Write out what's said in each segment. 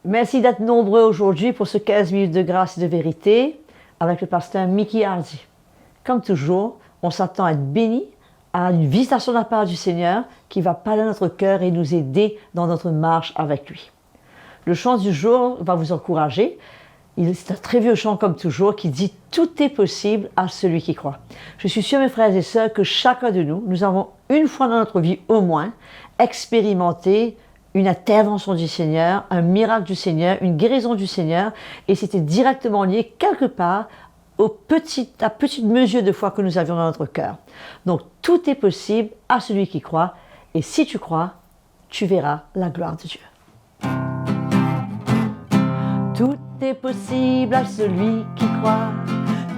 Merci d'être nombreux aujourd'hui pour ce 15 minutes de grâce et de vérité avec le pasteur Mickey Hardy. Comme toujours, on s'attend à être béni, à une visitation de la part du Seigneur qui va parler à notre cœur et nous aider dans notre marche avec lui. Le chant du jour va vous encourager. C'est un très vieux chant comme toujours qui dit « Tout est possible à celui qui croit ». Je suis sûr, mes frères et sœurs, que chacun de nous avons une fois dans notre vie au moins expérimenté une intervention du Seigneur, un miracle du Seigneur, une guérison du Seigneur, et c'était directement lié quelque part à petite mesure de foi que nous avions dans notre cœur. Donc tout est possible à celui qui croit, et si tu crois, tu verras la gloire de Dieu. Tout est possible à celui qui croit,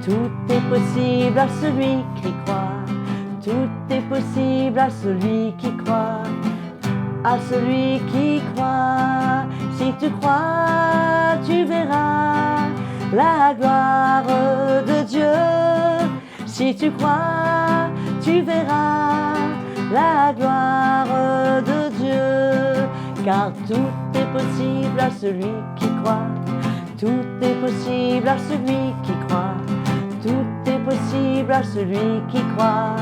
tout est possible à celui qui croit, tout est possible à celui qui croit. À celui qui croit, si tu crois, tu verras la gloire de Dieu. Si tu crois, tu verras la gloire de Dieu. Car tout est possible à celui qui croit. Tout est possible à celui qui croit. Tout est possible à celui qui croit.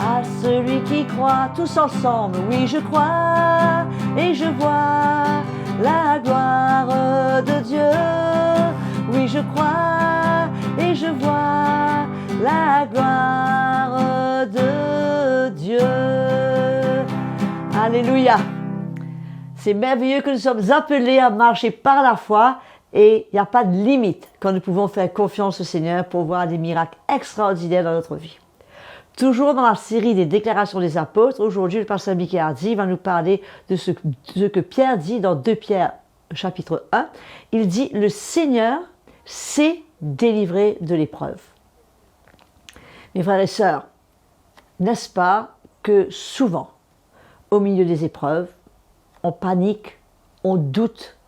À celui qui croit, tous ensemble, oui je crois et je vois la gloire de Dieu. Oui je crois et je vois la gloire de Dieu. Alléluia. C'est merveilleux que nous sommes appelés à marcher par la foi et il n'y a pas de limite quand nous pouvons faire confiance au Seigneur pour voir des miracles extraordinaires dans notre vie. Toujours dans la série des déclarations des apôtres, aujourd'hui le pasteur Mickey Hardy va nous parler de ce que Pierre dit dans 2 Pierre chapitre 1. Il dit « Le Seigneur sait délivrer de l'épreuve ». Mes frères et sœurs, n'est-ce pas que souvent, au milieu des épreuves, on panique, on doute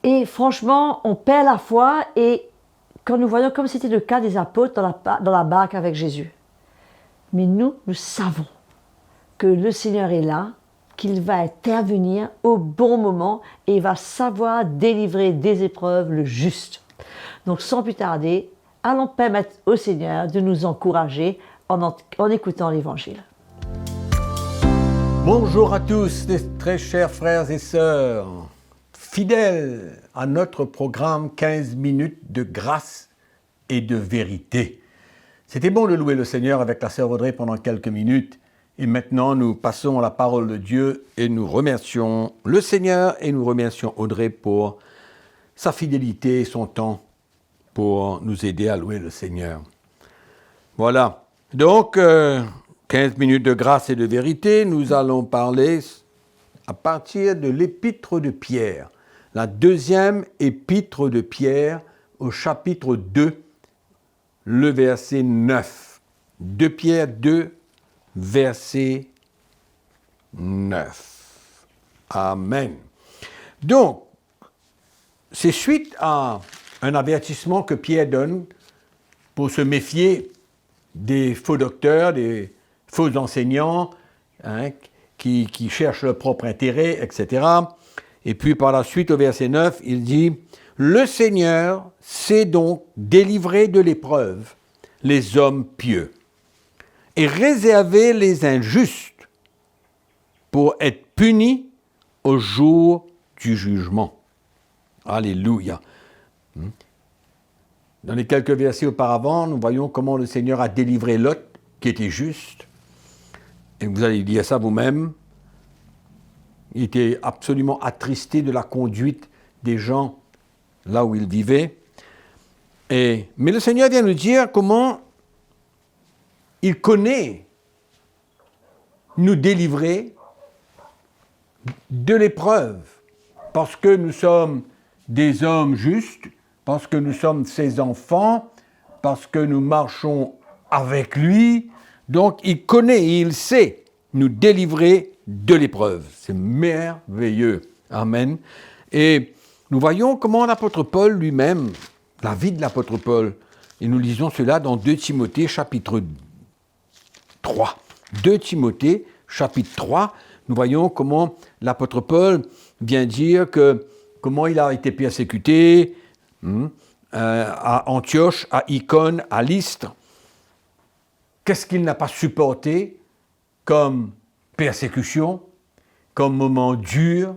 et franchement, on perd la foi et quand nous voyons comme c'était le cas des apôtres dans la barque avec Jésus. Mais nous savons que le Seigneur est là, qu'il va intervenir au bon moment et il va savoir délivrer des épreuves le juste. Donc sans plus tarder, allons permettre au Seigneur de nous encourager en écoutant l'Évangile. Bonjour à tous, les très chers frères et sœurs, fidèles à notre programme 15 minutes de grâce et de vérité. C'était bon de louer le Seigneur avec la sœur Audrey pendant quelques minutes. Et maintenant, nous passons à la parole de Dieu et nous remercions le Seigneur et nous remercions Audrey pour sa fidélité et son temps pour nous aider à louer le Seigneur. Voilà. Donc, 15 minutes de grâce et de vérité, nous allons parler à partir de l'épître de Pierre, la deuxième épître de Pierre au chapitre 2, le verset 9. 2 Pierre 2, verset 9. Amen. Donc, c'est suite à un avertissement que Pierre donne pour se méfier des faux docteurs, des faux enseignants qui cherchent leur propre intérêt, etc. Et puis par la suite, au verset 9, il dit « Le Seigneur sait donc délivrer de l'épreuve les hommes pieux et réserver les injustes pour être punis au jour du jugement. » Alléluia. Dans les quelques versets auparavant, nous voyons comment le Seigneur a délivré Lot, qui était juste. Et vous allez dire ça vous-même. Il était absolument attristé de la conduite des gens là où il vivait. Mais le Seigneur vient nous dire comment il connaît nous délivrer de l'épreuve. Parce que nous sommes des hommes justes, parce que nous sommes ses enfants, parce que nous marchons avec lui. Donc il connaît et il sait nous délivrer de l'épreuve. C'est merveilleux. Amen. Et nous voyons comment l'apôtre Paul lui-même, la vie de l'apôtre Paul, et nous lisons cela dans 2 Timothée chapitre 3. 2 Timothée chapitre 3, nous voyons comment l'apôtre Paul vient dire comment il a été persécuté à Antioche, à Icône, à Lystre. Qu'est-ce qu'il n'a pas supporté comme persécution, comme moment dur,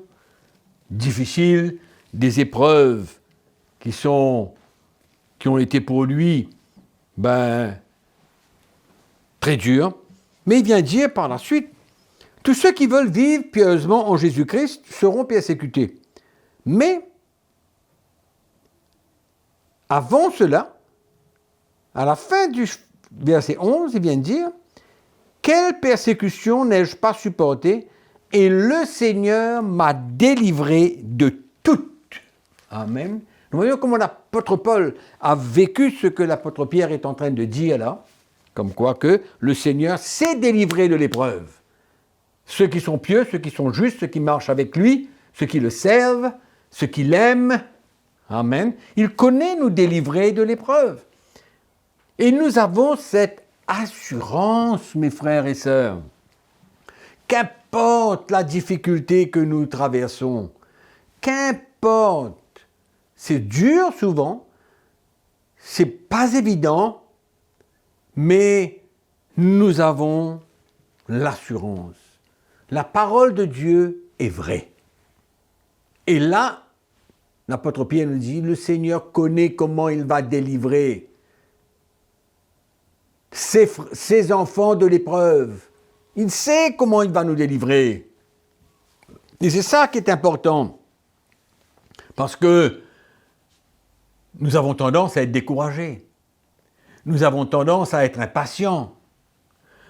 difficile, des épreuves qui ont été pour lui très dures. Mais il vient dire par la suite, tous ceux qui veulent vivre pieusement en Jésus-Christ seront persécutés. Mais, avant cela, à la fin du verset 11, il vient de dire, « Quelle persécution n'ai-je pas supportée, et le Seigneur m'a délivré de toutes. » Amen. Nous voyons comment l'apôtre Paul a vécu ce que l'apôtre Pierre est en train de dire là, comme quoi que le Seigneur s'est délivré de l'épreuve. Ceux qui sont pieux, ceux qui sont justes, ceux qui marchent avec lui, ceux qui le servent, ceux qui l'aiment. Amen. Il connaît nous délivrer de l'épreuve. Et nous avons cette assurance, mes frères et sœurs. Qu'importe la difficulté que nous traversons, qu'importe, c'est dur souvent, c'est pas évident, mais nous avons l'assurance. La parole de Dieu est vraie. Et là, l'apôtre Pierre nous dit, le Seigneur connaît comment il va délivrer ses enfants de l'épreuve. Il sait comment il va nous délivrer. Et c'est ça qui est important. Parce que nous avons tendance à être découragés. Nous avons tendance à être impatients.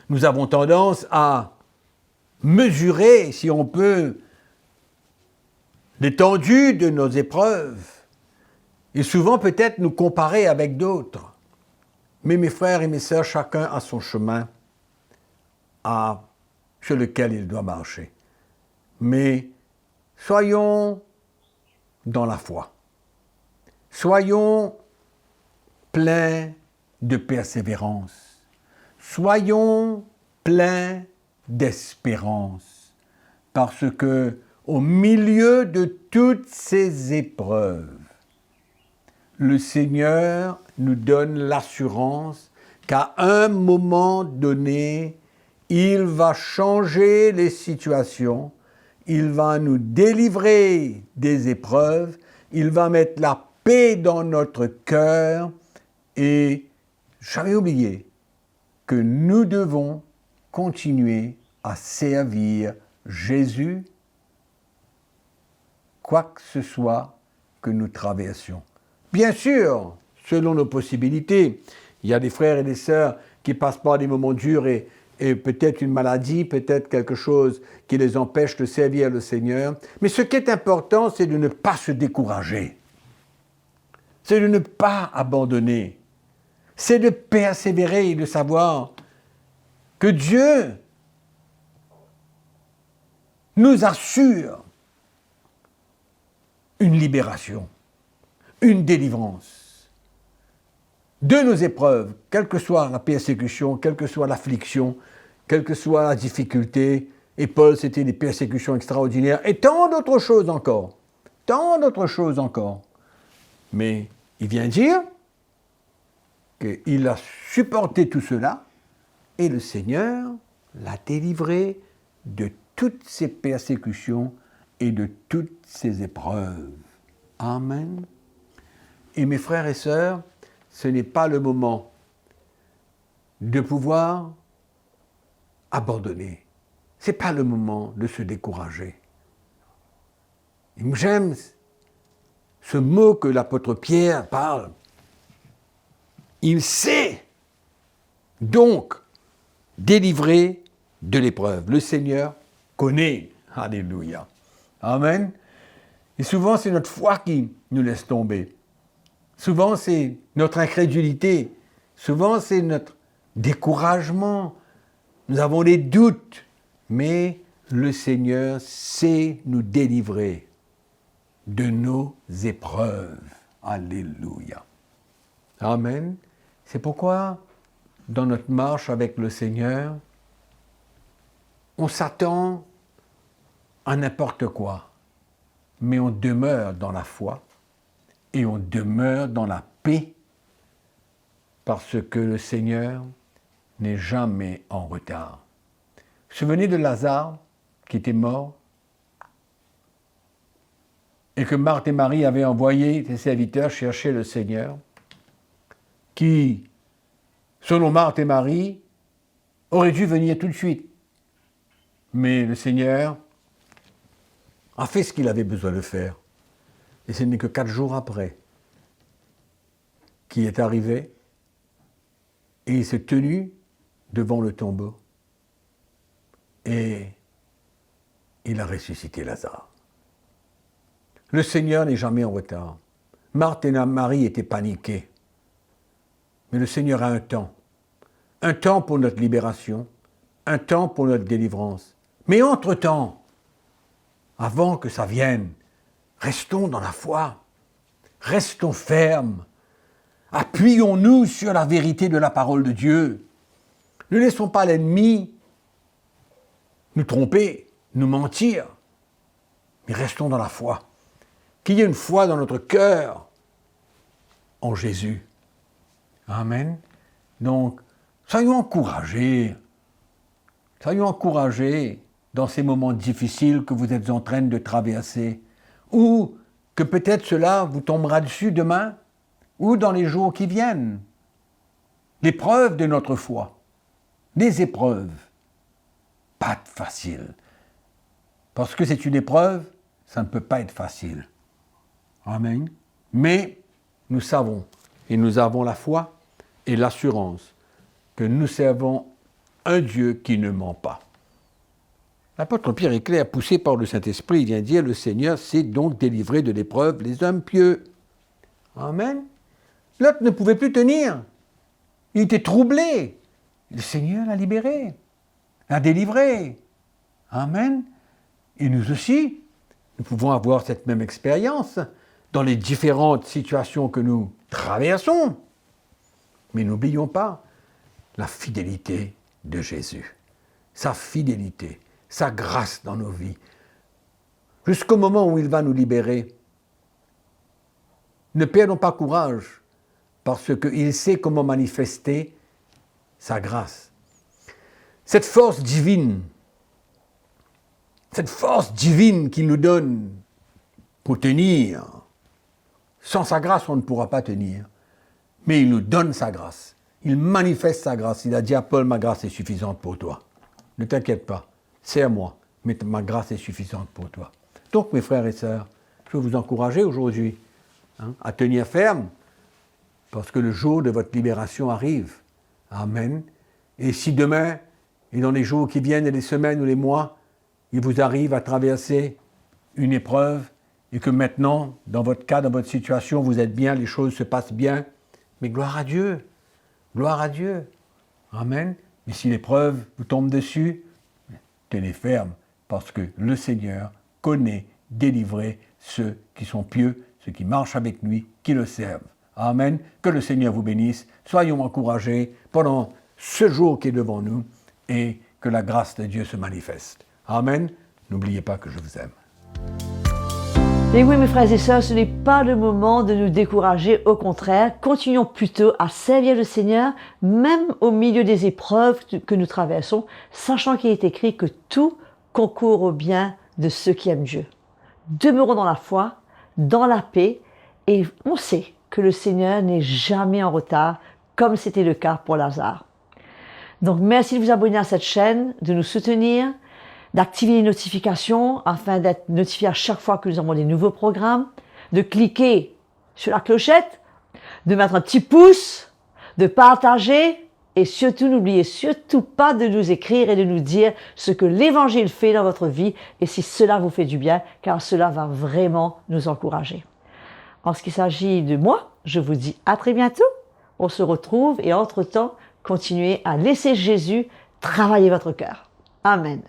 Nous avons tendance à mesurer, si on peut, l'étendue de nos épreuves. Et souvent peut-être nous comparer avec d'autres. Mais mes frères et mes sœurs, chacun a son chemin sur lequel il doit marcher. Mais soyons dans la foi. Soyons pleins de persévérance. Soyons pleins d'espérance. Parce que au milieu de toutes ces épreuves, le Seigneur nous donne l'assurance qu'à un moment donné, il va changer les situations, il va nous délivrer des épreuves, il va mettre la paix dans notre cœur et j'avais oublié que nous devons continuer à servir Jésus, quoi que ce soit que nous traversions. Bien sûr, selon nos possibilités, il y a des frères et des sœurs qui passent par des moments durs et peut-être une maladie, peut-être quelque chose qui les empêche de servir le Seigneur. Mais ce qui est important, c'est de ne pas se décourager. C'est de ne pas abandonner. C'est de persévérer et de savoir que Dieu nous assure une libération, une délivrance de nos épreuves, quelle que soit la persécution, quelle que soit l'affliction, quelle que soit la difficulté. Et Paul, c'était des persécutions extraordinaires et tant d'autres choses encore. Tant d'autres choses encore. Mais il vient dire qu'il a supporté tout cela et le Seigneur l'a délivré de toutes ces persécutions et de toutes ces épreuves. Amen. Et mes frères et sœurs, ce n'est pas le moment de pouvoir abandonner. Ce n'est pas le moment de se décourager. J'aime ce mot que l'apôtre Pierre parle. Il sait donc délivrer de l'épreuve. Le Seigneur connaît. Alléluia. Amen. Et souvent, c'est notre foi qui nous laisse tomber. Souvent, c'est notre incrédulité. Souvent, c'est notre découragement. Nous avons des doutes. Mais le Seigneur sait nous délivrer de nos épreuves. Alléluia. Amen. C'est pourquoi, dans notre marche avec le Seigneur, on s'attend à n'importe quoi. mais on demeure dans la foi et on demeure dans la paix parce que le Seigneur n'est jamais en retard. Souvenez de Lazare qui était mort et que Marthe et Marie avaient envoyé ses serviteurs chercher le Seigneur qui, selon Marthe et Marie, aurait dû venir tout de suite. Mais le Seigneur a fait ce qu'il avait besoin de faire. Et ce n'est que 4 jours après qu'il est arrivé et il s'est tenu devant le tombeau et il a ressuscité Lazare. Le Seigneur n'est jamais en retard. Marthe et Marie étaient paniquées. Mais le Seigneur a un temps pour notre libération, un temps pour notre délivrance. Mais entre-temps, avant que ça vienne, restons dans la foi, restons fermes, appuyons-nous sur la vérité de la parole de Dieu. Ne laissons pas l'ennemi nous tromper, nous mentir, mais restons dans la foi. Qu'il y ait une foi dans notre cœur en Jésus. Amen. Donc, soyons encouragés dans ces moments difficiles que vous êtes en train de traverser, ou que peut-être cela vous tombera dessus demain, ou dans les jours qui viennent. L'épreuve de notre foi, des épreuves, pas facile. Parce que c'est une épreuve, ça ne peut pas être facile. Amen. Mais nous savons, et nous avons la foi et l'assurance que nous servons un Dieu qui ne ment pas. L'apôtre Pierre est clair, poussé par le Saint-Esprit, il vient dire, le Seigneur sait donc délivrer de l'épreuve les hommes pieux. Amen. L'autre ne pouvait plus tenir. Il était troublé. Le Seigneur l'a libéré, l'a délivré. Amen. Et nous aussi, nous pouvons avoir cette même expérience dans les différentes situations que nous traversons. Mais n'oublions pas la fidélité de Jésus, sa fidélité, sa grâce dans nos vies, jusqu'au moment où il va nous libérer. Ne perdons pas courage, parce qu'il sait comment manifester sa grâce. Cette force divine qu'il nous donne pour tenir, sans sa grâce, on ne pourra pas tenir. Mais il nous donne sa grâce. Il manifeste sa grâce. Il a dit à Paul, ma grâce est suffisante pour toi. Ne t'inquiète pas, c'est à moi, mais ma grâce est suffisante pour toi. Donc, mes frères et sœurs, je veux vous encourager aujourd'hui à tenir ferme, parce que le jour de votre libération arrive. Amen. Et si demain, et dans les jours qui viennent, et les semaines ou les mois, il vous arrive à traverser une épreuve, et que maintenant, dans votre cas, dans votre situation, vous êtes bien, les choses se passent bien, mais gloire à Dieu. Gloire à Dieu. Amen. Mais si l'épreuve vous tombe dessus, tenez ferme, parce que le Seigneur connaît délivrer ceux qui sont pieux, ceux qui marchent avec lui, qui le servent. Amen. Que le Seigneur vous bénisse. Soyons encouragés pendant ce jour qui est devant nous et que la grâce de Dieu se manifeste. Amen. N'oubliez pas que je vous aime. Et oui, mes frères et sœurs, ce n'est pas le moment de nous décourager, au contraire, continuons plutôt à servir le Seigneur, même au milieu des épreuves que nous traversons, sachant qu'il est écrit que tout concourt au bien de ceux qui aiment Dieu. Demeurons dans la foi, dans la paix, et on sait que le Seigneur n'est jamais en retard, comme c'était le cas pour Lazare. Donc merci de vous abonner à cette chaîne, de nous soutenir, d'activer les notifications afin d'être notifié à chaque fois que nous avons des nouveaux programmes, de cliquer sur la clochette, de mettre un petit pouce, de partager et surtout n'oubliez surtout pas de nous écrire et de nous dire ce que l'Évangile fait dans votre vie et si cela vous fait du bien, car cela va vraiment nous encourager. En ce qui s'agit de moi, je vous dis à très bientôt. On se retrouve et entre-temps, continuez à laisser Jésus travailler votre cœur. Amen.